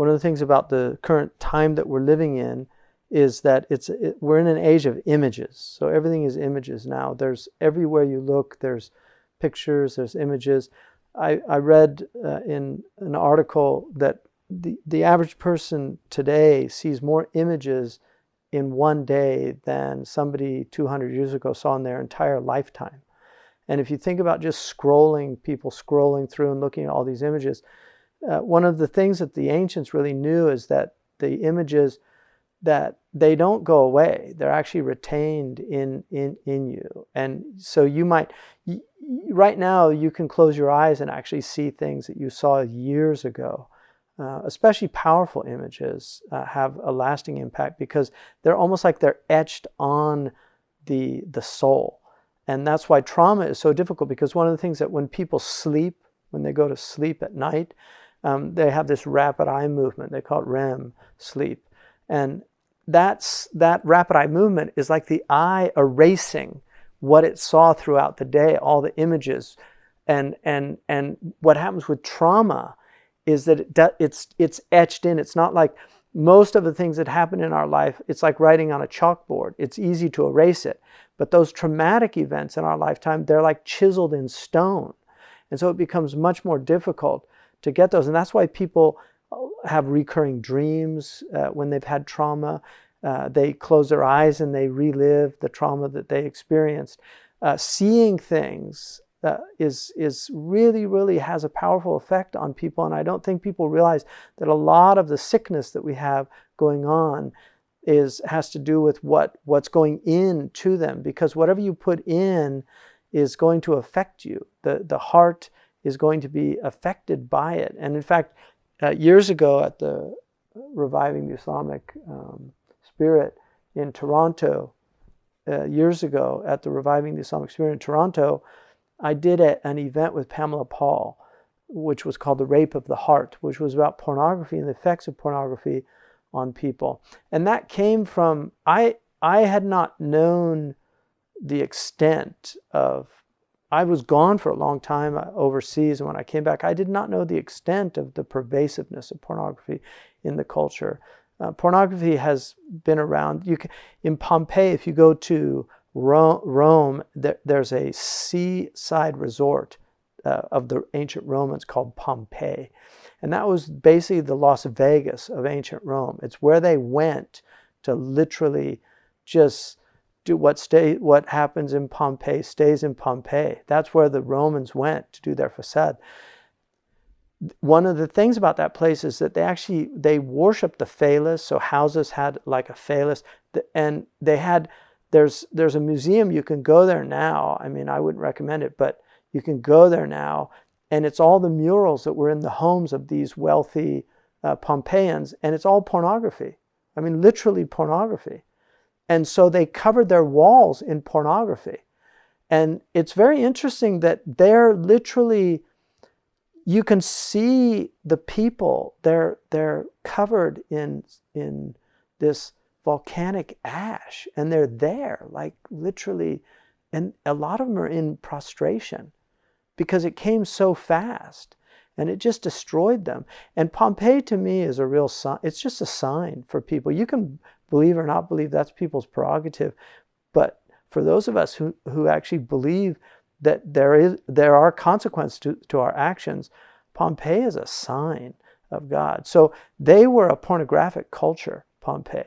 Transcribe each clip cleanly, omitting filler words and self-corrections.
one of the things about the current time that we're living in is that we're in an age of images. So everything is images now. There's everywhere you look, there's pictures, there's images. I read in an article that the average person today sees more images in one day than somebody 200 years ago saw in their entire lifetime. And if you think about just people scrolling through and looking at all these images, one of the things that the ancients really knew is that the images, that they don't go away. They're actually retained in you. And so right now, you can close your eyes and actually see things that you saw years ago. Especially powerful images have a lasting impact because they're almost like they're etched on the soul. And that's why trauma is so difficult, because one of the things that when people sleep, when they go to sleep at night, they have this rapid eye movement. They call it REM sleep. And that rapid eye movement is like the eye erasing what it saw throughout the day, all the images. And what happens with trauma is that it's etched in. It's not like most of the things that happen in our life, it's like writing on a chalkboard. It's easy to erase it. But those traumatic events in our lifetime, they're like chiseled in stone. And so it becomes much more difficult to get those. And that's why people have recurring dreams when they've had trauma. They close their eyes and they relive the trauma that they experienced. Seeing things is really has a powerful effect on people. And I don't think people realize that a lot of the sickness that we have going on has to do with what's going into them, because whatever you put in is going to affect you. The heart is going to be affected by it. And in fact, years ago at the Reviving the Islamic Spirit in Toronto, I did an event with Pamela Paul, which was called The Rape of the Heart, which was about pornography and the effects of pornography on people. And that came from, I had not known the extent of, I was gone for a long time overseas, and when I came back, I did not know the extent of the pervasiveness of pornography in the culture. Pornography has been around. In Pompeii, if you go to Rome, there's a seaside resort of the ancient Romans called Pompeii. And that was basically the Las Vegas of ancient Rome. It's where they went to literally just do what happens in Pompeii stays in Pompeii. That's where the Romans went to do their facade. One of the things about that place is that they worshiped the phallus. So houses had like a phallus, and there's a museum. You can go there now. I mean, I wouldn't recommend it, but you can go there now, and it's all the murals that were in the homes of these wealthy Pompeians, and it's all pornography. I mean, literally pornography. And so they covered their walls in pornography. And it's very interesting that they're literally, you can see the people, they're covered in this volcanic ash, and they're there, like literally, and a lot of them are in prostration because it came so fast and it just destroyed them. And Pompeii to me is a real sign. It's just a sign for people. You can believe or not believe, that's people's prerogative. But for those of us who actually believe that there are consequences to our actions, Pompeii is a sign of God. So they were a pornographic culture, Pompeii.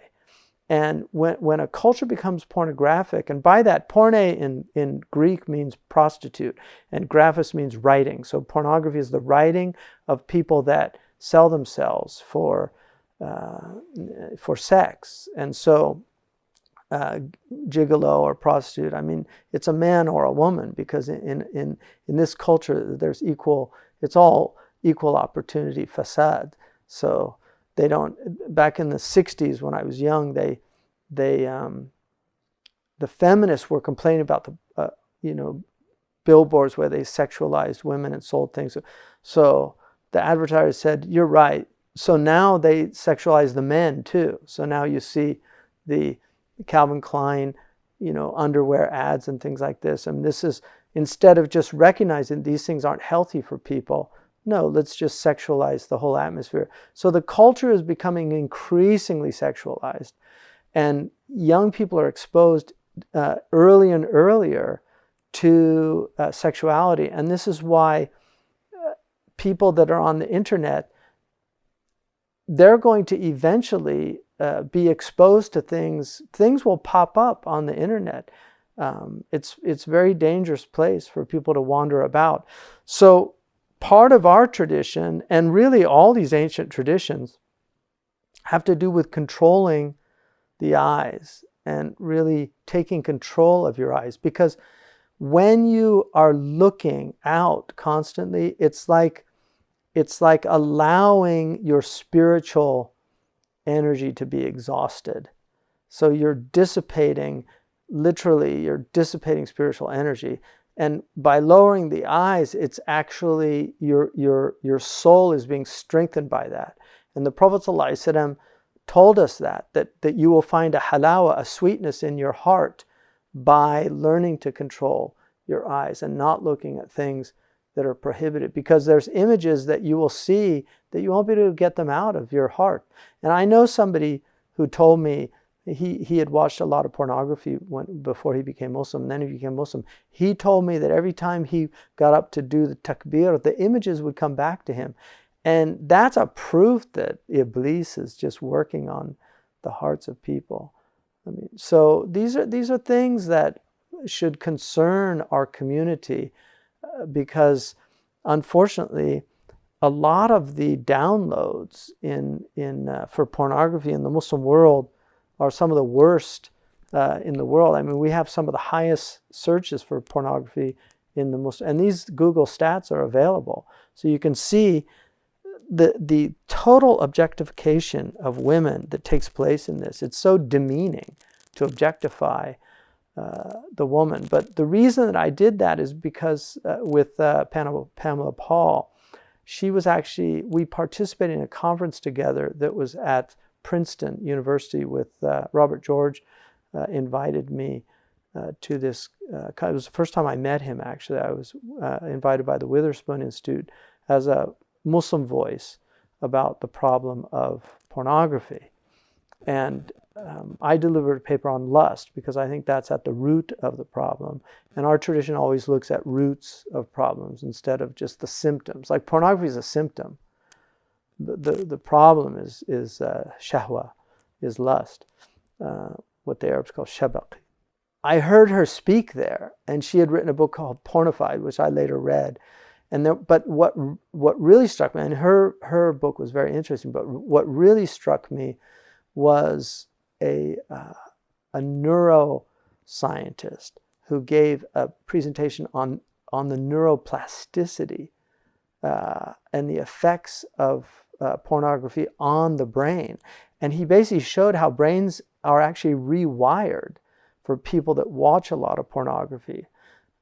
And when a culture becomes pornographic, and by that, porne in Greek means prostitute, and graphos means writing. So pornography is the writing of people that sell themselves for sex. And so gigolo or prostitute, I mean, it's a man or a woman, because in this culture, it's all equal opportunity facade. So they don't, back in the 60s when I was young, the feminists were complaining about the, billboards where they sexualized women and sold things. So the advertisers said, you're right. So now they sexualize the men too. So now you see the Calvin Klein, underwear ads and things like this. And this is, instead of just recognizing these things aren't healthy for people, No, let's just sexualize the whole atmosphere. So the culture is becoming increasingly sexualized, and young people are exposed early and earlier to sexuality. And this is why people that are on the internet, they're going to eventually be exposed to things. Things will pop up on the internet. It's a very dangerous place for people to wander about. So part of our tradition, and really all these ancient traditions, have to do with controlling the eyes and really taking control of your eyes. Because when you are looking out constantly, it's like allowing your spiritual energy to be exhausted. So you're dissipating, literally, you're dissipating spiritual energy. And by lowering the eyes, it's actually your soul is being strengthened by that. And the Prophet ﷺ told us that you will find a halawa, a sweetness in your heart, by learning to control your eyes and not looking at things that are prohibited, because there's images that you will see that you won't be able to get them out of your heart. And I know somebody who told me he had watched a lot of pornography before he became Muslim, and then he became Muslim. He told me that every time he got up to do the takbir, the images would come back to him. And that's a proof that Iblis is just working on the hearts of people. I mean, so these are things that should concern our community, because unfortunately, a lot of the downloads for pornography in the Muslim world are some of the worst in the world. I mean, we have some of the highest searches for pornography in the Muslim, and these Google stats are available, so you can see the total objectification of women that takes place in this. It's so demeaning to objectify the woman. But the reason that I did that is because with Pamela Paul, we participated in a conference together that was at Princeton University with Robert George invited me to this. It was the first time I met him, actually. I was invited by the Witherspoon Institute as a Muslim voice about the problem of pornography. And I delivered a paper on lust because I think that's at the root of the problem. And our tradition always looks at roots of problems instead of just the symptoms. Like pornography is a symptom. The problem is shahwa, is lust, what the Arabs call shabaq. I heard her speak there, and she had written a book called Pornified, which I later read. But what really struck me, and her book was very interesting, but what really struck me was a neuroscientist who gave a presentation on the neuroplasticity and the effects of pornography on the brain. And he basically showed how brains are actually rewired for people that watch a lot of pornography.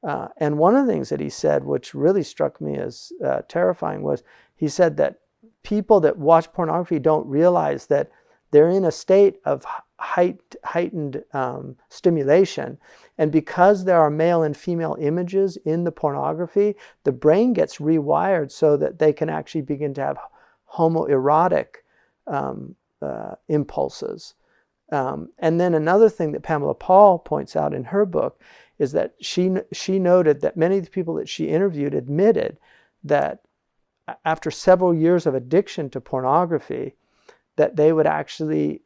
And one of the things that he said, which really struck me as terrifying, was he said that people that watch pornography don't realize that they're in a state of heightened stimulation. And because there are male and female images in the pornography, the brain gets rewired so that they can actually begin to have homoerotic impulses. And then another thing that Pamela Paul points out in her book is that she noted that many of the people that she interviewed admitted that after several years of addiction to pornography, that they would actually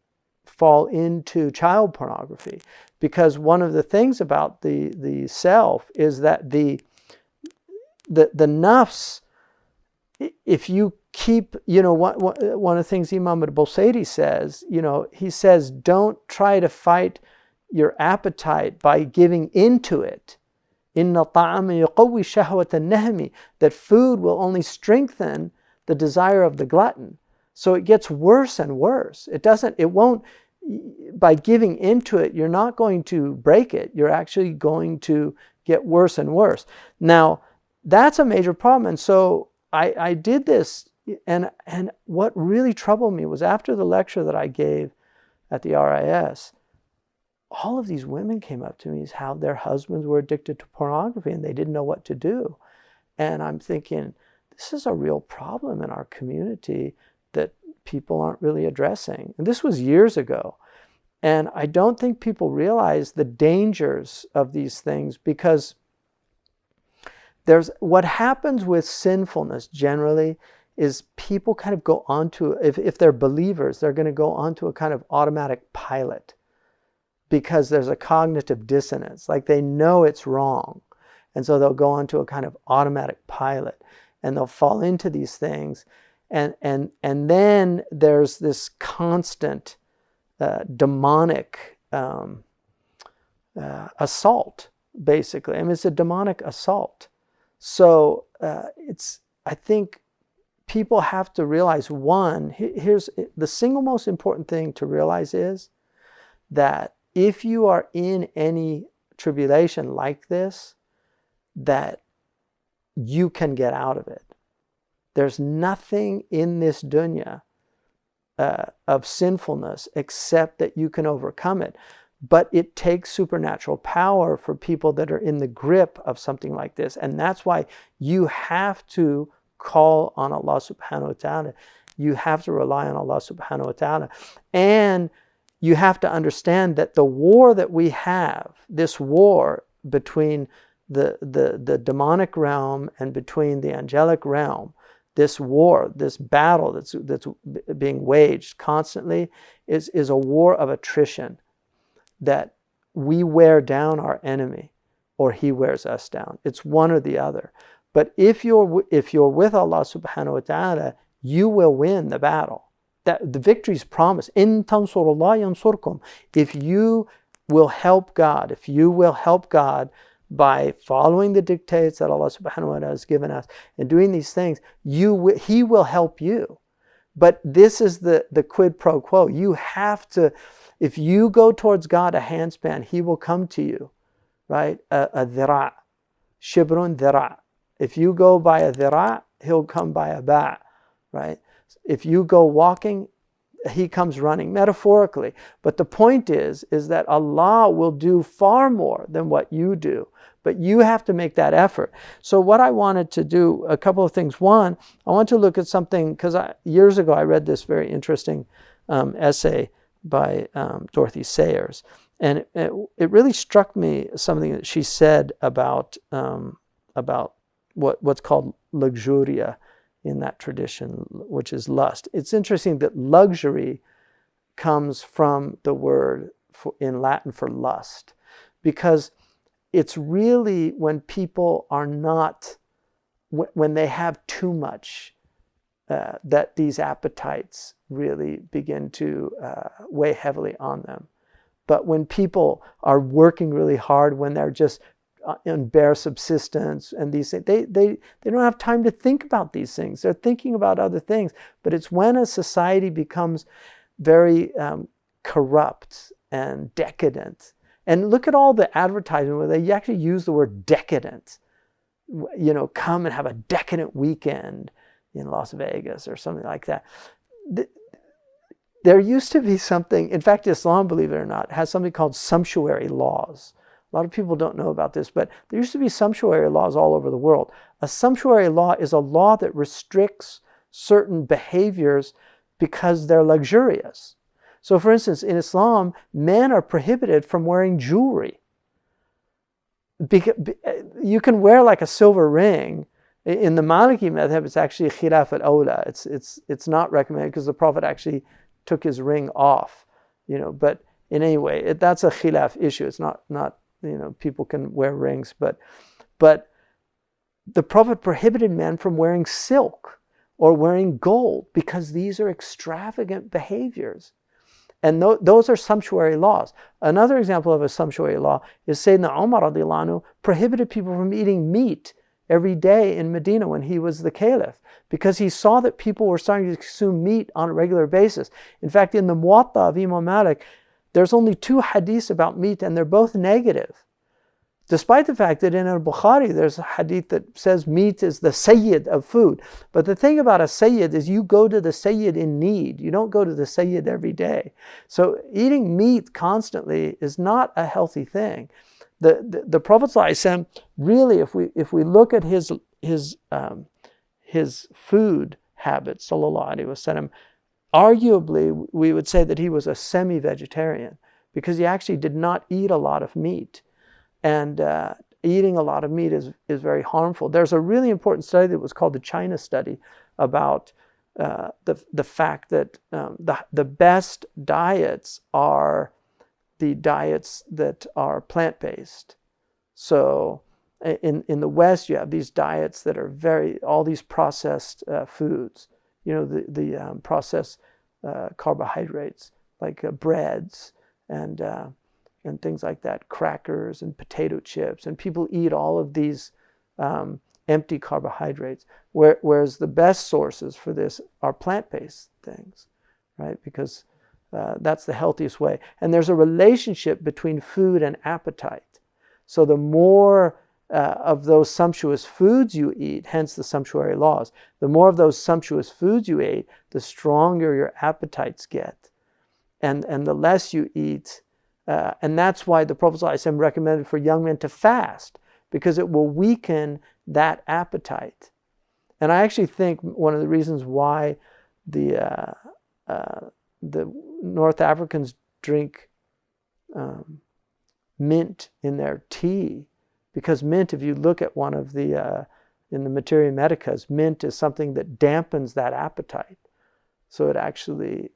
fall into child pornography. Because one of the things about the self is that the nafs, if you keep, one of the things Imam al-Busayri says, he says, don't try to fight your appetite by giving into it. Inna ta'ama yuqawwi shahwat an-nahmi, that food will only strengthen the desire of the glutton. So it gets worse and worse. By giving into it, you're not going to break it. You're actually going to get worse and worse. Now, that's a major problem. And so I did this, and what really troubled me was after the lecture that I gave at the RIS, all of these women came up to me as how their husbands were addicted to pornography and they didn't know what to do. And I'm thinking, this is a real problem in our community that people aren't really addressing. And this was years ago. And I don't think people realize the dangers of these things, because what happens with sinfulness generally is people kind of go onto, if they're believers, they're going to go onto a kind of automatic pilot, because there's a cognitive dissonance. Like, they know it's wrong. And so they'll go onto a kind of automatic pilot, and they'll fall into these things. And then there's this constant demonic assault, basically. I mean, it's a demonic assault. So I think people have to realize, one, here's the single most important thing to realize is that if you are in any tribulation like this, that you can get out of it. There's nothing in this dunya of sinfulness except that you can overcome it. But it takes supernatural power for people that are in the grip of something like this. And that's why you have to call on Allah subhanahu wa ta'ala. You have to rely on Allah subhanahu wa ta'ala. And you have to understand that the war that we have, this war between the demonic realm and between the angelic realm, this war, this battle that's being waged constantly is a war of attrition, that we wear down our enemy or he wears us down. It's one or the other. But if you're with Allah subhanahu wa ta'ala, you will win the battle. That the victory is promised. In tansurullah yansurkum. If you will help God, by following the dictates that Allah subhanahu wa ta'ala has given us and doing these things, He will help you. But this is the quid pro quo. You have to, if you go towards God a handspan, He will come to you, right? A dhira', shibrun dhira'. If you go by a dhira', He'll come by a ba', right? If you go walking, He comes running, metaphorically. But the point is that Allah will do far more than what you do. But you have to make that effort. So what I wanted to do, a couple of things. One, I want to look at something, because years ago I read this very interesting essay by Dorothy Sayers. And it really struck me, something that she said about what's called luxuria in that tradition, which is lust. It's interesting that luxury comes from the word in Latin for lust, because it's really when people are not, when they have too much, that these appetites really begin to weigh heavily on them. But when people are working really hard, when they're just in bare subsistence and these things, they don't have time to think about these things. They're thinking about other things. But it's when a society becomes very corrupt and decadent. And look at all the advertising where they actually use the word decadent. You know, come and have a decadent weekend in Las Vegas or something like that. There used to be something, in fact, Islam, believe it or not, has something called sumptuary laws. A lot of people don't know about this, but there used to be sumptuary laws all over the world. A sumptuary law is a law that restricts certain behaviors because they're luxurious. So for instance, in Islam, men are prohibited from wearing jewelry. You can wear like a silver ring. In the Maliki madhab, it's actually khilaf al-awla. It's not recommended, because the Prophet actually took his ring off. But in any way, that's a khilaf issue. It's not people can wear rings, but the Prophet prohibited men from wearing silk or wearing gold, because these are extravagant behaviors. And those are sumptuary laws. Another example of a sumptuary law is Sayyidina Umar radiallahu anhu prohibited people from eating meat every day in Medina when he was the caliph, because he saw that people were starting to consume meat on a regular basis. In fact, in the Muwatta of Imam Malik, there's only 2 hadiths about meat, and they're both negative. Despite the fact that in al-Bukhari, there's a hadith that says meat is the sayyid of food. But the thing about a sayyid is you go to the sayyid in need. You don't go to the sayyid every day. So eating meat constantly is not a healthy thing. The Prophet ﷺ, really, if we look at his his food habits, sallallahu alaihi wasallam, arguably we would say that he was a semi-vegetarian, because he actually did not eat a lot of meat. And eating a lot of meat is very harmful. There's a really important study that was called the China study about the fact that the best diets are the diets that are plant-based. So in the West, you have these diets that are all these processed foods, the processed carbohydrates, like breads and things like that, crackers and potato chips, and people eat all of these empty carbohydrates, whereas the best sources for this are plant-based things, right? Because that's the healthiest way. And there's a relationship between food and appetite. So the more of those sumptuous foods you eat, hence the sumptuary laws, the more of those sumptuous foods you eat, the stronger your appetites get. And the less you eat, and that's why the Prophet ﷺ recommended for young men to fast, because it will weaken that appetite. And I actually think one of the reasons why the North Africans drink mint in their tea, because mint, if you look at one of the, in the Materia Medicas, mint is something that dampens that appetite. So it actually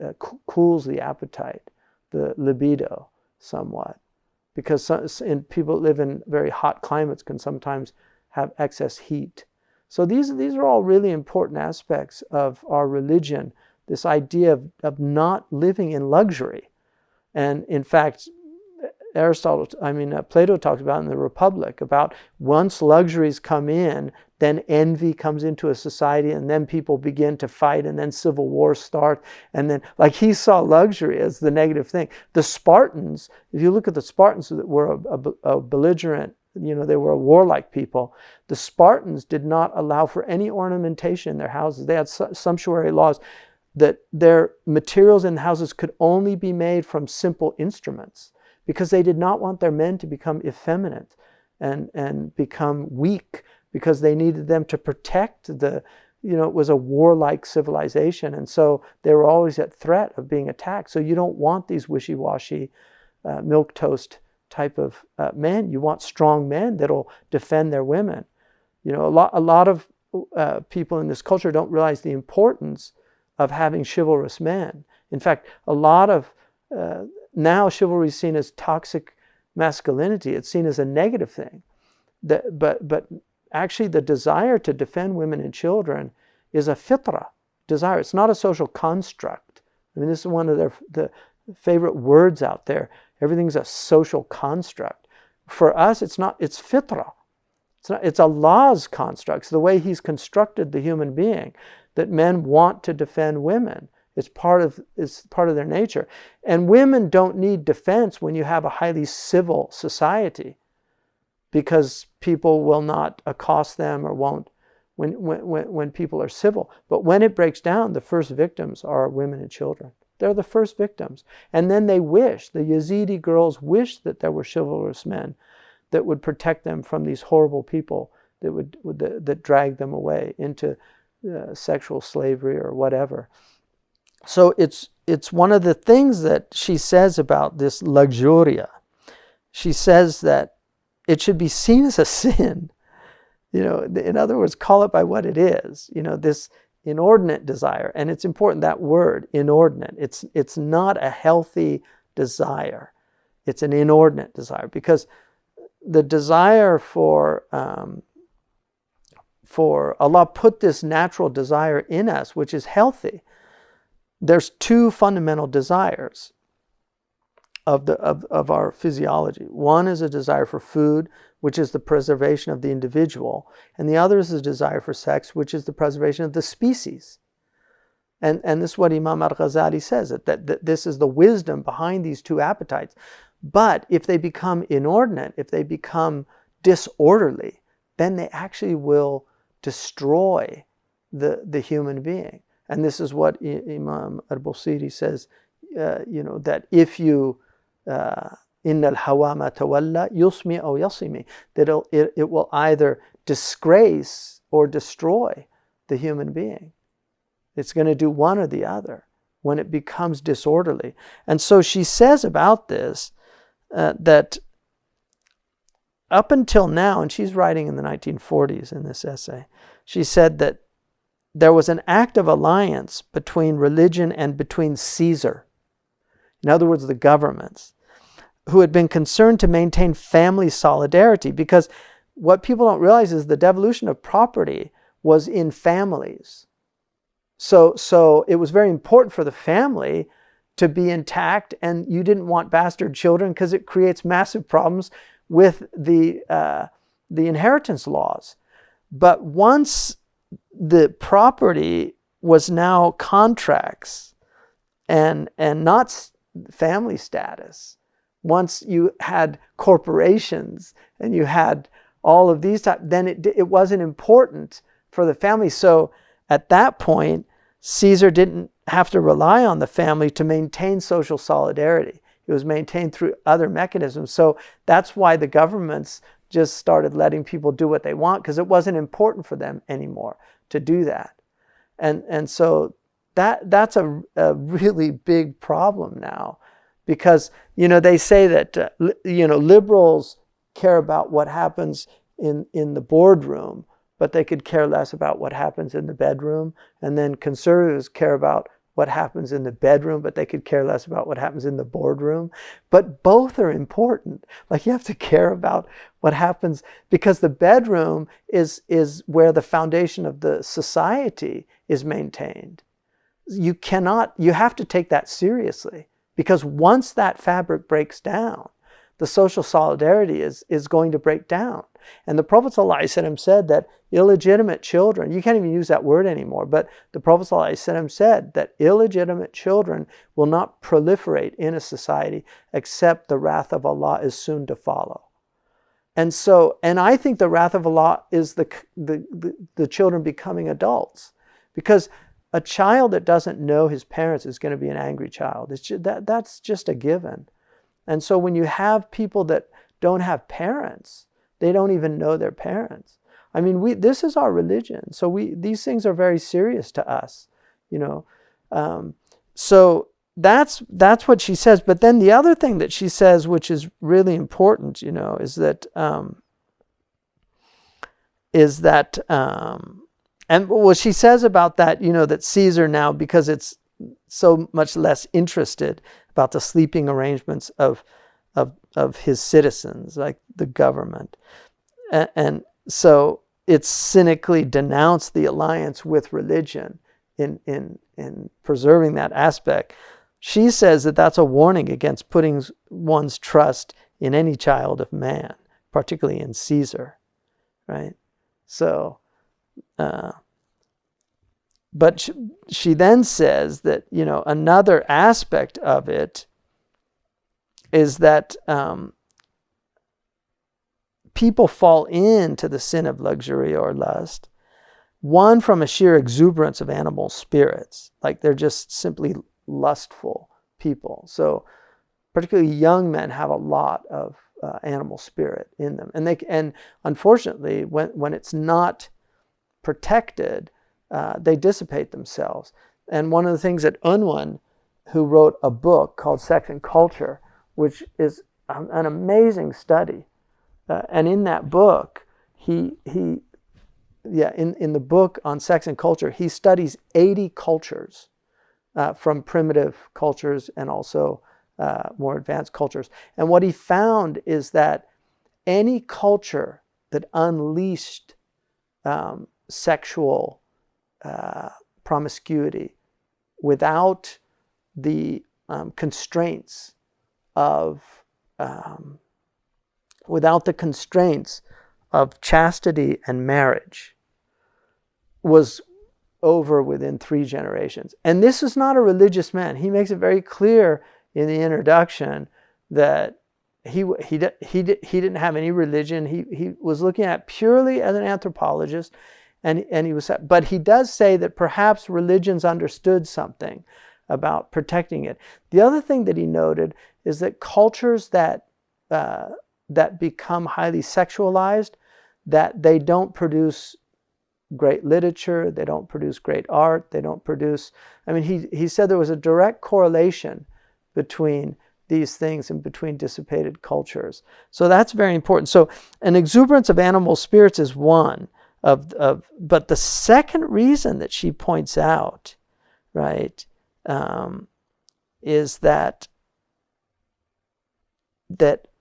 cools the appetite, the libido, somewhat. Because people that live in very hot climates can sometimes have excess heat. So these are all really important aspects of our religion, this idea of not living in luxury. And in fact, Plato talks about in the Republic, about once luxuries come in, then envy comes into a society, and then people begin to fight, and then civil wars start. And then, like, he saw luxury as the negative thing. The Spartans, if you look at the Spartans that were a belligerent, they were a warlike people. The Spartans did not allow for any ornamentation in their houses. They had sumptuary laws that their materials in the houses could only be made from simple instruments, because they did not want their men to become effeminate and become weak, because they needed them to protect it was a warlike civilization. And so they were always at threat of being attacked. So you don't want these wishy-washy, milquetoast type of men. You want strong men that'll defend their women. A lot of people in this culture don't realize the importance of having chivalrous men. In fact, a lot of now chivalry is seen as toxic masculinity. It's seen as a negative thing. But actually, the desire to defend women and children is a fitra desire. It's not a social construct. I mean, this is one of the favorite words out there. Everything's a social construct. For us, it's not. It's fitra. It's Allah's construct. It's the way He's constructed the human being, that men want to defend women. It's part of their nature. And women don't need defense when you have a highly civil society, because people will not accost them or won't when people are civil. But when it breaks down, the first victims are women and children. They're the first victims. And then the Yazidi girls wish that there were chivalrous men that would protect them from these horrible people that drag them away into sexual slavery or whatever. So it's one of the things that she says about this luxuria. She says that it should be seen as a sin. In other words, call it by what it is. This inordinate desire. And it's important, that word, inordinate. It's not a healthy desire. It's an inordinate desire, because the desire for Allah put this natural desire in us, which is healthy. There's two fundamental desires of our physiology. One is a desire for food, which is the preservation of the individual, and the other is a desire for sex, which is the preservation of the species. And this is what Imam al-Ghazali says, that this is the wisdom behind these two appetites. But if they become inordinate, if they become disorderly, then they actually will destroy the human being. And this is what Imam al-Busiri says, that if you innal hawa ma tawalla yusmi aw yasimi, that it will either disgrace or destroy the human being. It's going to do one or the other when it becomes disorderly. And so she says about this that up until now, and she's writing in the 1940s in this essay, she said that there was an active alliance between religion and between Caesar, in other words, the governments, who had been concerned to maintain family solidarity, because what people don't realize is the devolution of property was in families. So it was very important for the family to be intact, and you didn't want bastard children because it creates massive problems with the inheritance laws. But once the property was now contracts and not family status, once you had corporations and you had all of these types, then it wasn't important for the family. So at that point, Caesar didn't have to rely on the family to maintain social solidarity. It was maintained through other mechanisms. So that's why the governments just started letting people do what they want, because it wasn't important for them anymore to do that. And so that's a really big problem now, because they say that liberals care about what happens in the boardroom, but they could care less about what happens in the bedroom. And then conservatives care about what happens in the bedroom, but they could care less about what happens in the boardroom. But both are important. Like, you have to care about what happens, because the bedroom is where the foundation of the society is maintained. You have to take that seriously, because once that fabric breaks down, the social solidarity is going to break down. And the Prophet ﷺ said that illegitimate children, you can't even use that word anymore, but the Prophet ﷺ said that illegitimate children will not proliferate in a society except the wrath of Allah is soon to follow. And I think the wrath of Allah is the children becoming adults, because a child that doesn't know his parents is going to be an angry child. That's just a given. And so when you have people that don't have parents, they don't even know their parents. I mean, this is our religion. So these things are very serious to us, So that's what she says. But then the other thing that she says, which is really important, is that and what she says about that, that Caesar now, because it's so much less interested about the sleeping arrangements of his citizens, like the government. And so it's cynically denounced the alliance with religion in preserving that aspect. She says that that's a warning against putting one's trust in any child of man, particularly in Caesar, right? So, but she then says that, another aspect of it is that people fall into the sin of luxury or lust, one, from a sheer exuberance of animal spirits, like they're just simply lustful people. So particularly young men have a lot of animal spirit in them, and unfortunately, when it's not protected, they dissipate themselves. And one of the things that Unwin, who wrote a book called Sex and Culture, which is an amazing study, and in that book, in the book on sex and culture, he studies 80 cultures, from primitive cultures and also more advanced cultures. And what he found is that any culture that unleashed sexual promiscuity without the constraints of chastity and marriage was over within 3 generations. And this is not a religious man. He makes it very clear in the introduction that he didn't have any religion. He was looking at it purely as an anthropologist, but he does say that perhaps religions understood something about protecting it. The other thing that he noted is that cultures that become highly sexualized, that they don't produce great literature, they don't produce great art, they don't produce, I mean, he said there was a direct correlation between these things and between dissipated cultures. So that's very important. So an exuberance of animal spirits is one but the second reason that she points out, right, is that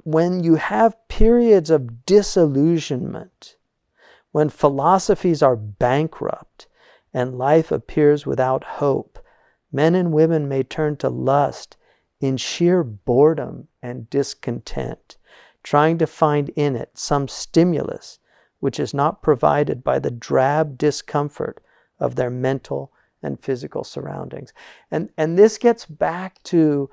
when you have periods of disillusionment, when philosophies are bankrupt and life appears without hope, men and women may turn to lust in sheer boredom and discontent, trying to find in it some stimulus which is not provided by the drab discomfort of their mental and physical surroundings. And this gets back to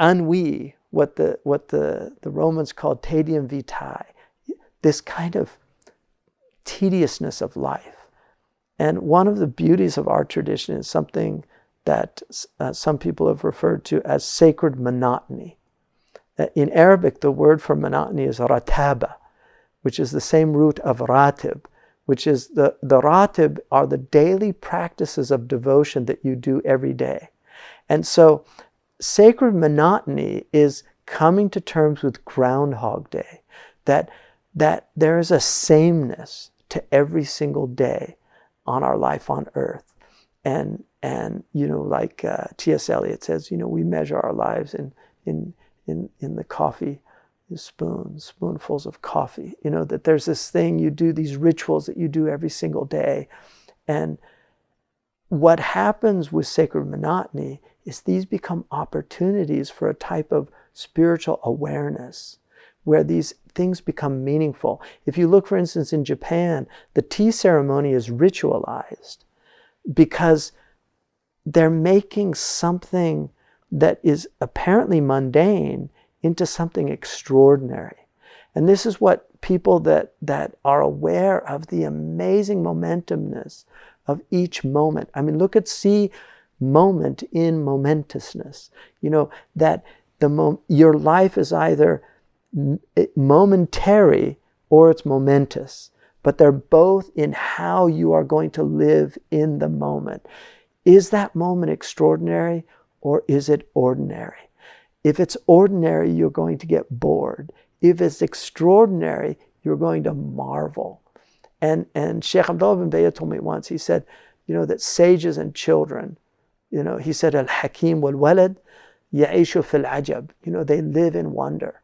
ennui, what the Romans called tedium vitae, this kind of tediousness of life. And one of the beauties of our tradition is something that some people have referred to as sacred monotony. In Arabic, the word for monotony is rataba, which is the same root of ratib, which is the ratib are the daily practices of devotion that you do every day. And so sacred monotony is coming to terms with Groundhog Day, that there is a sameness to every single day on our life on earth. And like T.S. Eliot says, we measure our lives in the coffee spoonfuls of coffee, that there's this thing you do, these rituals that you do every single day. And what happens with sacred monotony is these become opportunities for a type of spiritual awareness where these things become meaningful. If you look, for instance, in Japan, the tea ceremony is ritualized because they're making something that is apparently mundane into something extraordinary. And this is what people that are aware of the amazing momentumness of each moment. I mean, look at moment in momentousness. That your life is either momentary or it's momentous, but they're both in how you are going to live in the moment. Is that moment extraordinary or is it ordinary? If it's ordinary, you're going to get bored. If it's extraordinary, you're going to marvel. And Shaykh Abdullah bin Bayat told me once, he said, that sages and children, he said, al-hakim wal-walad ya'ishu fil ajab, they live in wonder.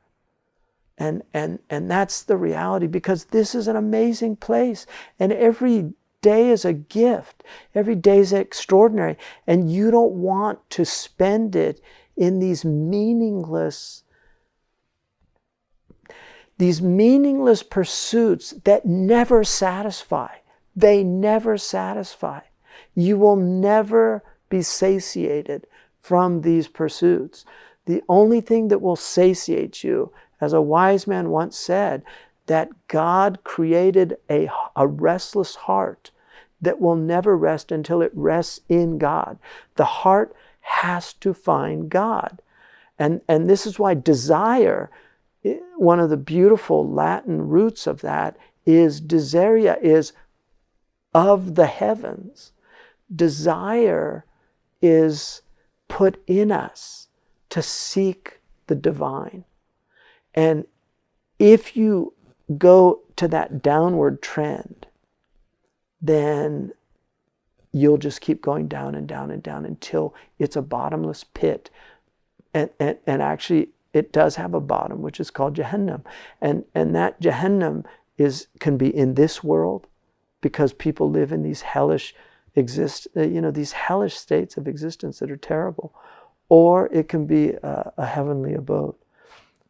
And that's the reality, because this is an amazing place. And every day is a gift. Every day is extraordinary. And you don't want to spend it in these meaningless pursuits that never satisfy. They never satisfy. You will never be satiated from these pursuits. The only thing that will satiate you, as a wise man once said, that God created a restless heart that will never rest until it rests in God. The heart has to find God. And this is why desire, one of the beautiful Latin roots of that is desiria, is of the heavens. Desire is put in us to seek the divine. And if you go to that downward trend, then you'll just keep going down and down and down until it's a bottomless pit. And actually, it does have a bottom, which is called Jahannam. And that Jahannam can be in this world, because people live in these hellish these hellish states of existence that are terrible. Or it can be a heavenly abode.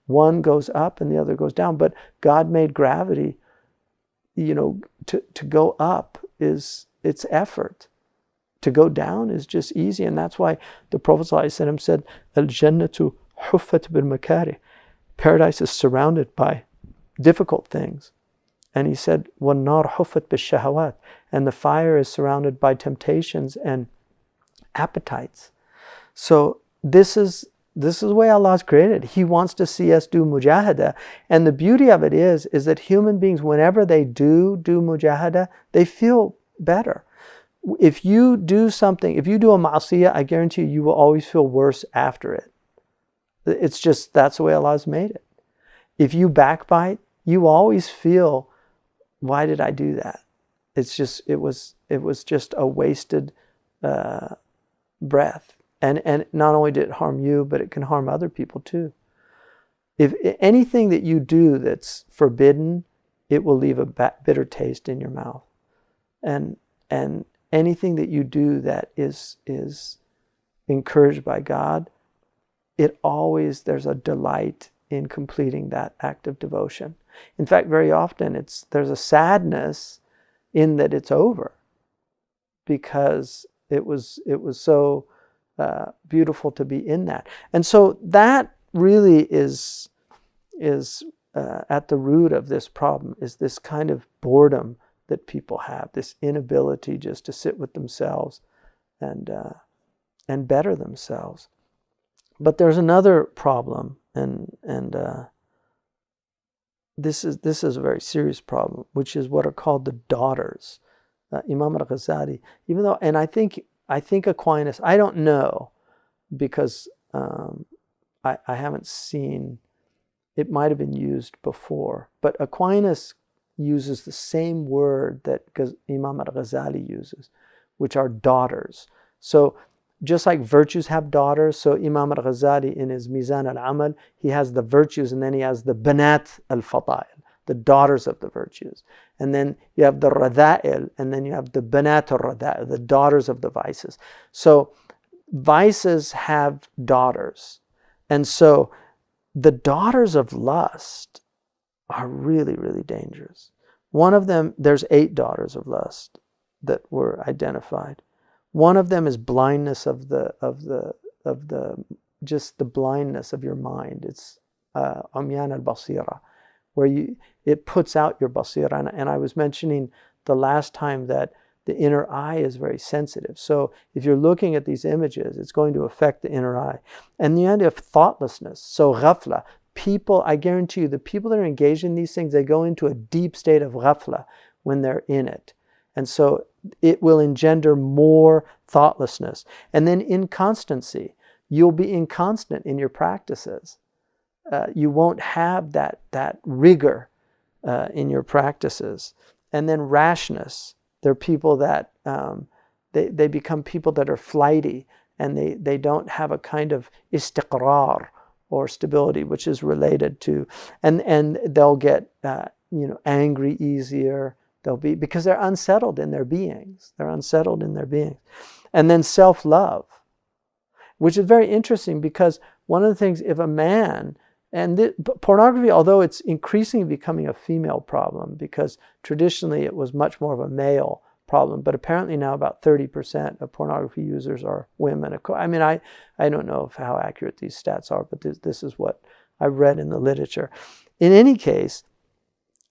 One goes up and the other goes down. But God made gravity, to go up is its effort. To go down is just easy. And that's why the Prophet ﷺ said, Al-Jannatu huffat bil makari. Paradise is surrounded by difficult things. And he said, وَالنَّارُ حُفَّتْ بِالشَّهَوَاتِ. And the fire is surrounded by temptations and appetites. So this is this is the way Allah's created. He wants to see us do mujahada. And the beauty of it is that human beings, whenever they do mujahada, they feel better. If you do something, if you do a ma'asiyah, I guarantee you will always feel worse after it. It's just, that's the way Allah's made it. If you backbite, you always feel, why did I do that? It's just, it was just a wasted breath. And not only did it harm you, but it can harm other people too. If anything that you do that's forbidden, it will leave a bitter taste in your mouth. And anything that you do that is encouraged by God, there's a delight in completing that act of devotion. In fact, very often there's a sadness in that it's over, because it was so beautiful to be in that. And so that really is at the root of this problem, is this kind of boredom that people have, this inability just to sit with themselves and better themselves. But there's another problem, and this is a very serious problem, which is what are called the daughters. Imam al-Ghazali, even though, and I think Aquinas, I don't know, because I haven't seen, it might have been used before, but Aquinas uses the same word that Imam al-Ghazali uses, which are daughters. So just like virtues have daughters, so Imam al-Ghazali in his Mizan al-Amal, he has the virtues, and then he has the banat al-Fada'il, the daughters of the virtues. And then you have the rada'il, and then you have the banat al-rada'il, the daughters of the vices. So vices have daughters. And so the daughters of lust are really, really dangerous. One of them, there's 8 daughters of lust that were identified. One of them is blindness of just the blindness of your mind. It's amyan al-basira, where it puts out your basira. And I was mentioning the last time that the inner eye is very sensitive. So if you're looking at these images, it's going to affect the inner eye. And the end of thoughtlessness, so ghafla. People, I guarantee you, the people that are engaged in these things, they go into a deep state of ghafla when they're in it. And so it will engender more thoughtlessness. And then inconstancy. You'll be inconstant in your practices. You won't have that rigor in your practices. And then rashness. They're people that, they become people that are flighty, and they don't have a kind of istiqrar, or stability, which is related to, and they'll get angry easier. They'll be, because they're unsettled in their beings. They're unsettled in their beings. And then self-love, which is very interesting, because one of the things, if a man, and pornography, although it's increasingly becoming a female problem, because traditionally it was much more of a male problem, but apparently now about 30% of pornography users are women. I mean, I don't know how accurate these stats are, but this is what I've read in the literature. In any case,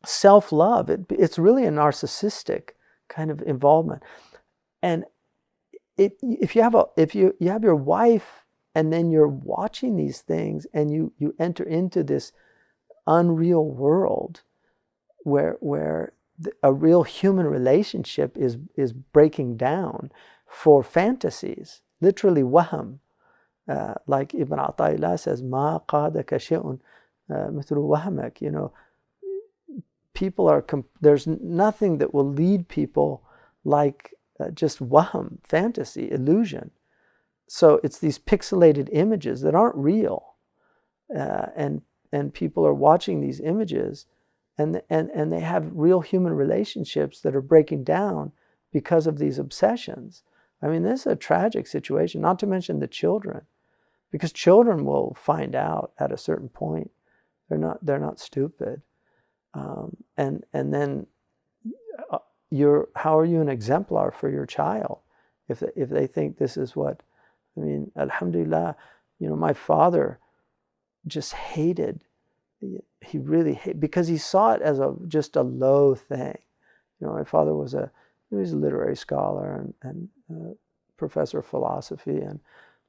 self-love, it's really a narcissistic kind of involvement. And if you have your wife, and then you're watching these things, and you enter into this unreal world where a real human relationship is breaking down for fantasies, literally waham. Like Ibn Ata'illah says, ma qadaka shay'un mithlu wahmak. People there's nothing that will lead people like just waham, fantasy, illusion. So it's these pixelated images that aren't real, and people are watching these images, and they have real human relationships that are breaking down because of these obsessions. I mean, this is a tragic situation, not to mention the children, because children will find out at a certain point. They're not stupid. And then how are you an exemplar for your child if they think this is what, I mean, alhamdulillah, my father just hated, he really hated, because he saw it as just a low thing. My father he was a literary scholar and professor of philosophy, and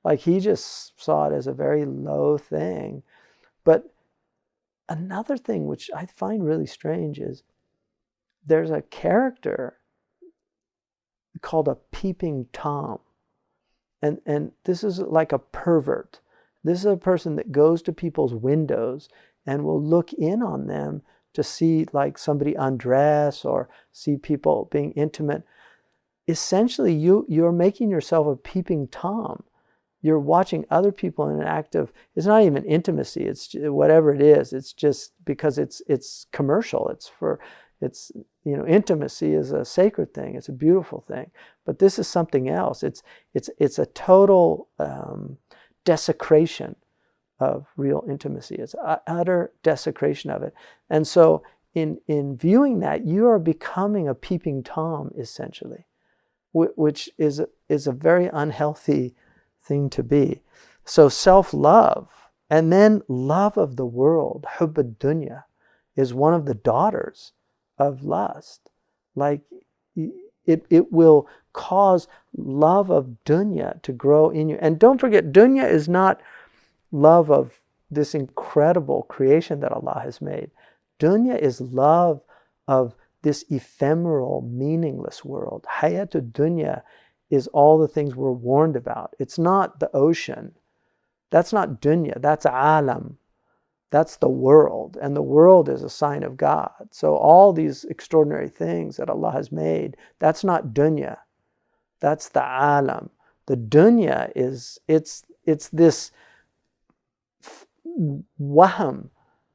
Like he just saw it as a very low thing. But another thing which I find really strange is there's a character called a peeping Tom. And this is like a pervert. This is a person that goes to people's windows and will look in on them to see like somebody undress or see people being intimate. Essentially, you're making yourself a peeping Tom. You're watching other people in an act of, it's not even intimacy, it's whatever it is. It's just because it's commercial. Intimacy is a sacred thing. It's a beautiful thing. But this is something else. It's a total desecration of real intimacy. It's utter desecration of it. And so in viewing that, you are becoming a peeping Tom, essentially, which is a very unhealthy thing to be. So self-love and then love of the world, hubb ad-dunya, is one of the daughters of lust. Like it will cause love of dunya to grow in you. And don't forget, dunya is not love of this incredible creation that Allah has made. Dunya is love of this ephemeral, meaningless world. Hayatud dunya is all the things we're warned about. It's not the ocean. That's not dunya. That's alam. That's the world. And the world is a sign of God. So all these extraordinary things that Allah has made, that's not dunya. That's the alam. The dunya is, it's this wahm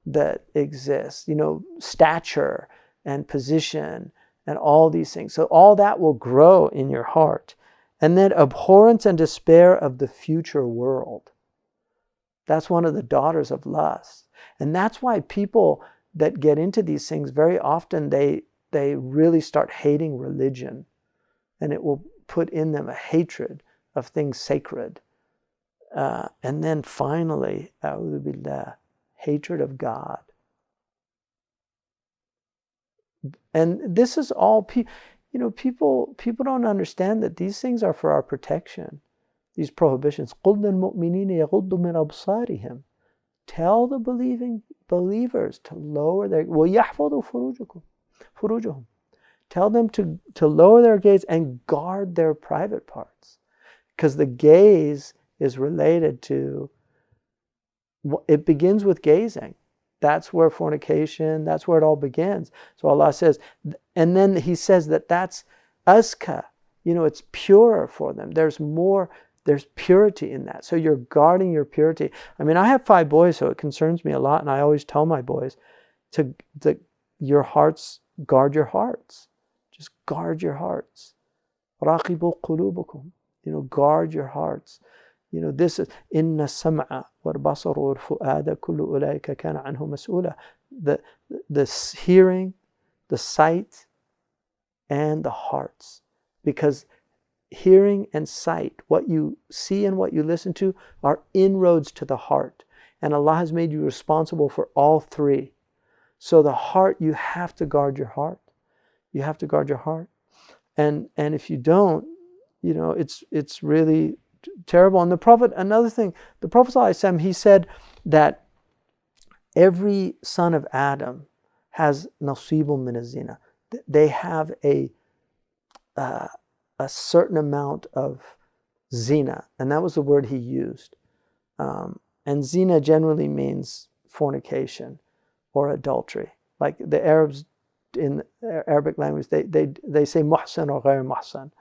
that exists, stature and position and all these things. So all that will grow in your heart. And then abhorrence and despair of the future world. That's one of the daughters of lust. And that's why people that get into these things, very often they really start hating religion. And it will put in them a hatred of things sacred. And then finally, a'udhu billah, hatred of God. And this is all people don't understand that these things are for our protection. These prohibitions. قُلْ لِلْمُؤْمِنِينَ يَغُضُّ مِنْ أَبْصَارِهِمْ. Tell the believers to lower their وَيَحْفَظُوا فُرُوجَهُمْ. Tell them to lower their gaze and guard their private parts. Because the gaze is related to, it begins with gazing. That's where fornication, that's where it all begins. So Allah says, and then He says that's azka, it's purer for them. There's purity in that. So you're guarding your purity. I mean, I have 5 boys, so it concerns me a lot. And I always tell my boys to your hearts, guard your hearts. Just guard your hearts. رَاقِبُوا قُلُوبَكُمْ. Guard your hearts. This is inna sam'a wal basara wal fu'ada kullu ulaika kana anhu mas'ula. The hearing, the sight, and the hearts. Because hearing and sight, what you see and what you listen to, are inroads to the heart. And Allah has made you responsible for all 3. So the heart, you have to guard your heart. You have to guard your heart. And if you don't, it's really terrible. And the Prophet, another thing, the Prophet ﷺ, he said that every son of Adam has nasibun min az-zina. They have a certain amount of zina, and that was the word he used. And zina generally means fornication or adultery. Like the Arabs in Arabic language, they say muhsan or ghair muhsan,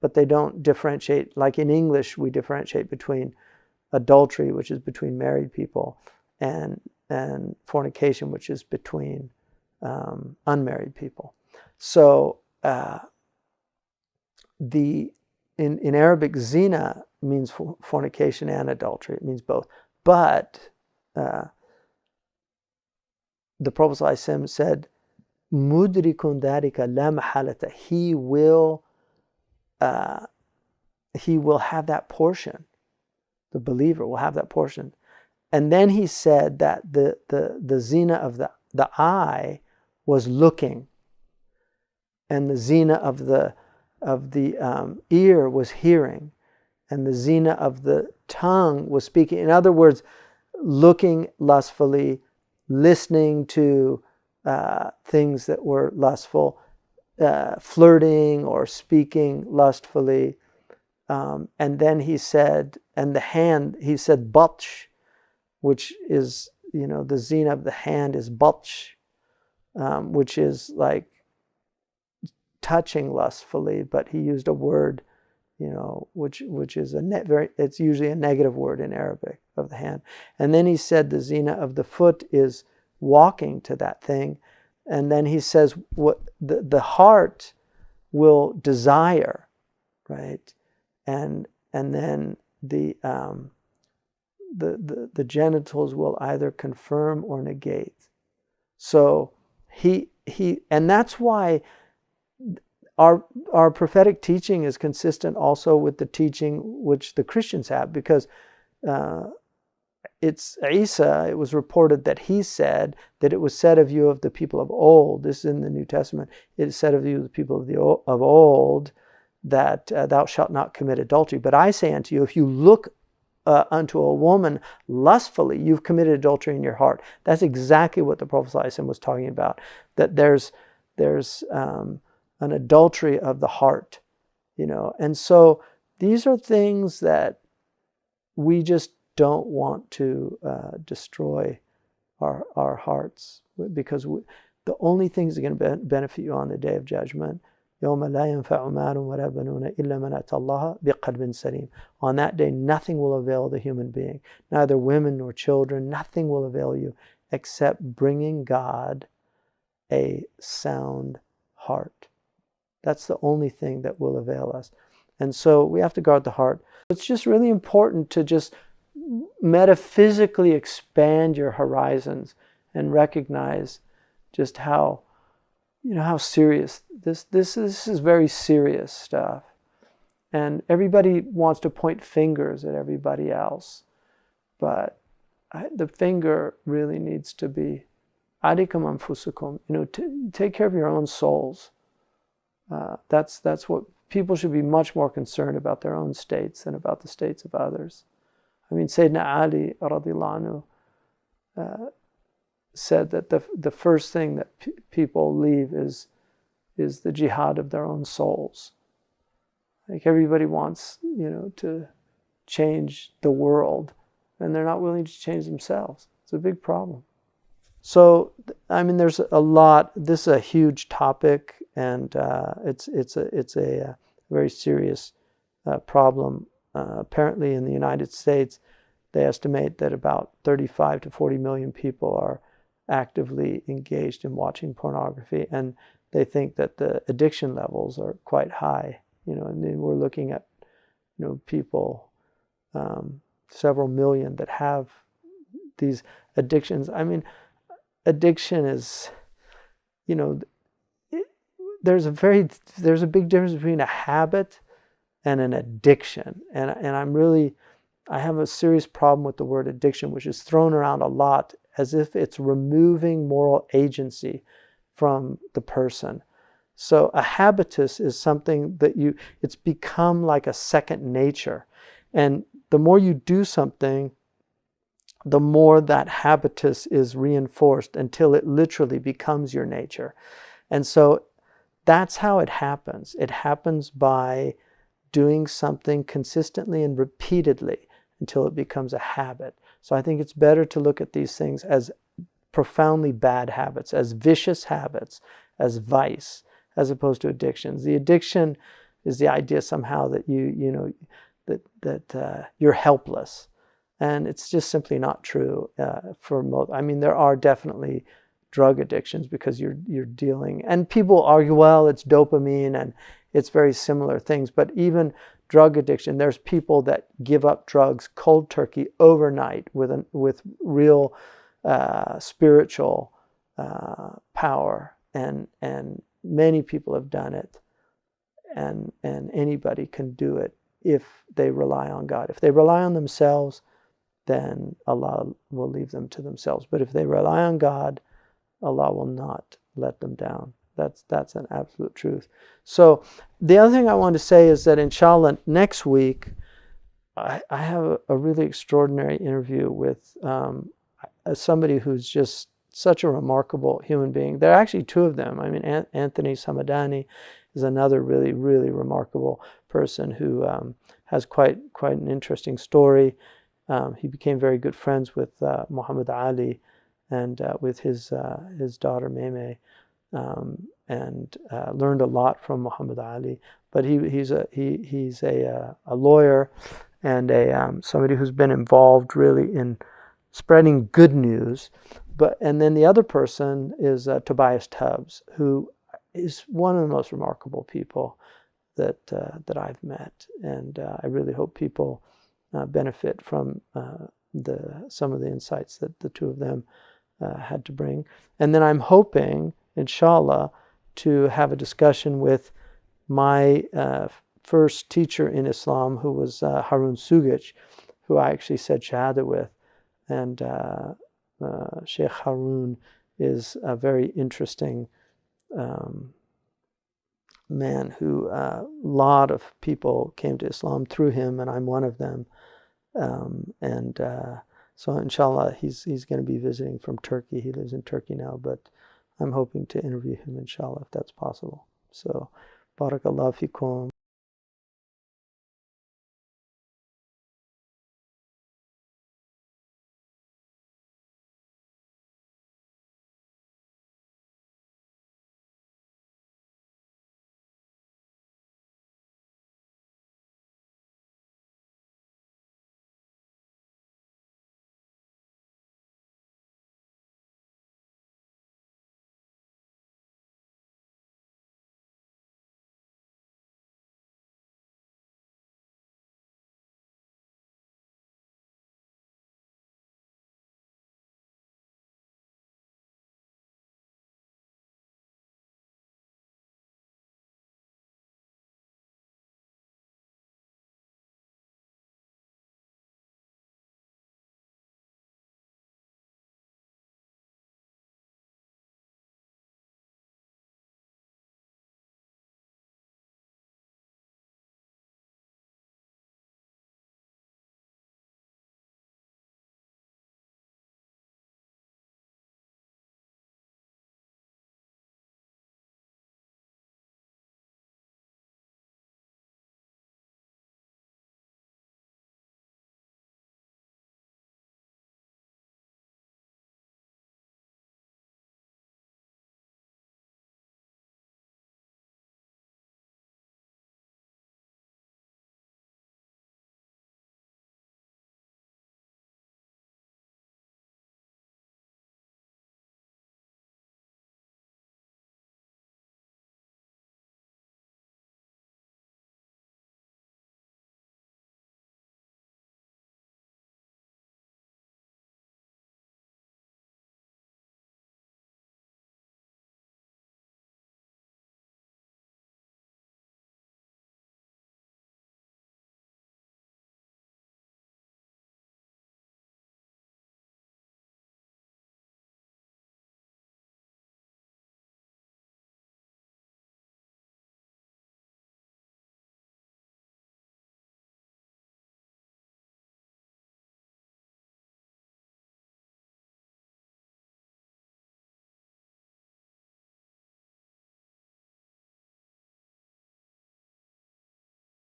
but they don't differentiate. Like in English, we differentiate between adultery, which is between married people, and fornication, which is between unmarried people. So in Arabic, zina means fornication and adultery. It means both. But the Prophet ﷺ said, "Mudrikun dharika la mahalata." He will have that portion. The believer will have that portion. And then he said that the zina of the eye was looking, and the zina of the ear was hearing, And the zina of the tongue was speaking. In other words, looking lustfully, listening to things that were lustful, flirting or speaking lustfully. And then he said, and the hand, he said batsh, which is, the zina of the hand is batsh, which is like touching lustfully, but he used a word, which is it's usually a negative word in Arabic, of the hand. And then he said the zina of the foot is walking to that thing. And then he says what the heart will desire, right? And then the genitals will either confirm or negate. So and that's why our prophetic teaching is consistent also with the teaching which the Christians have, because it's Isa, it was reported that he said that it was said of you of the people of old, this is in the New Testament, it is said of you the people of old that thou shalt not commit adultery. But I say unto you, if you look unto a woman lustfully, you've committed adultery in your heart. That's exactly what the Prophet ﷺ was talking about, that there's an adultery of the heart, And so these are things that we just don't want to destroy our hearts, because the only things that are going to benefit you on the Day of Judgment, يَوْمَ لَا يَنْفَعُ مَالٌ وَلَا بَنُونَ إِلَّا مَنْ أَتَى اللَّهَ بِقَلْبٍ سَلِيمٍ. On that day, nothing will avail the human being, neither women nor children, nothing will avail you except bringing God a sound heart. That's the only thing that will avail us. And so we have to guard the heart. It's just really important to just metaphysically expand your horizons and recognize just how serious this is. Very serious stuff. And everybody wants to point fingers at everybody else, but the finger really needs to be عَلَيْكُمْ أَنفُسَكُمْ, take care of your own souls. That's what people should be much more concerned about, their own states than about the states of others. I mean, Sayyidina Ali radiallahu anhu said that the first thing that people leave is the jihad of their own souls. Like everybody wants, to change the world, and they're not willing to change themselves. It's a big problem. So, I mean, there's a lot. This is a huge topic, and it's a very serious problem. Apparently, in the United States, they estimate that about 35 to 40 million people are actively engaged in watching pornography, and they think that the addiction levels are quite high. And then we're looking at, people, several million that have these addictions. I mean, addiction is, there's a big difference between a habit and an addiction. And I have a serious problem with the word addiction, which is thrown around a lot as if it's removing moral agency from the person. So a habitus is something that it's become like a second nature. And the more you do something, the more that habitus is reinforced until it literally becomes your nature. And so that's how it happens. It happens by doing something consistently and repeatedly until it becomes a habit. So I think it's better to look at these things as profoundly bad habits, as vicious habits, as vice, as opposed to addictions. The addiction is the idea somehow that you're helpless. And it's just simply not true for most. I mean, there are definitely drug addictions because you're dealing, and people argue, well, it's dopamine and it's very similar things. But even drug addiction, there's people that give up drugs cold turkey overnight with real spiritual power, and many people have done it, and anybody can do it if they rely on God. If they rely on themselves, then Allah will leave them to themselves. But if they rely on God, Allah will not let them down. That's an absolute truth. So the other thing I want to say is that inshallah next week I have a really extraordinary interview with somebody who's just such a remarkable human being. There are actually two of them. I mean, Anthony Samadani is another really, really remarkable person who has quite an interesting story. He became very good friends with Muhammad Ali and with his daughter Meme, and learned a lot from Muhammad Ali. But he's a lawyer and somebody who's been involved really in spreading good news. And then the other person is Tobias Tubbs, who is one of the most remarkable people that I've met, and I really hope people benefit from some of the insights that the two of them had to bring. And then I'm hoping, inshallah, to have a discussion with my first teacher in Islam, who was Harun Sugic, who I actually said Shahada with. And Shaykh Harun is a very interesting man who a lot of people came to Islam through him, and I'm one of them. So inshallah, he's going to be visiting from Turkey. He lives in Turkey now, but I'm hoping to interview him inshallah if that's possible. So barakallahu fikum.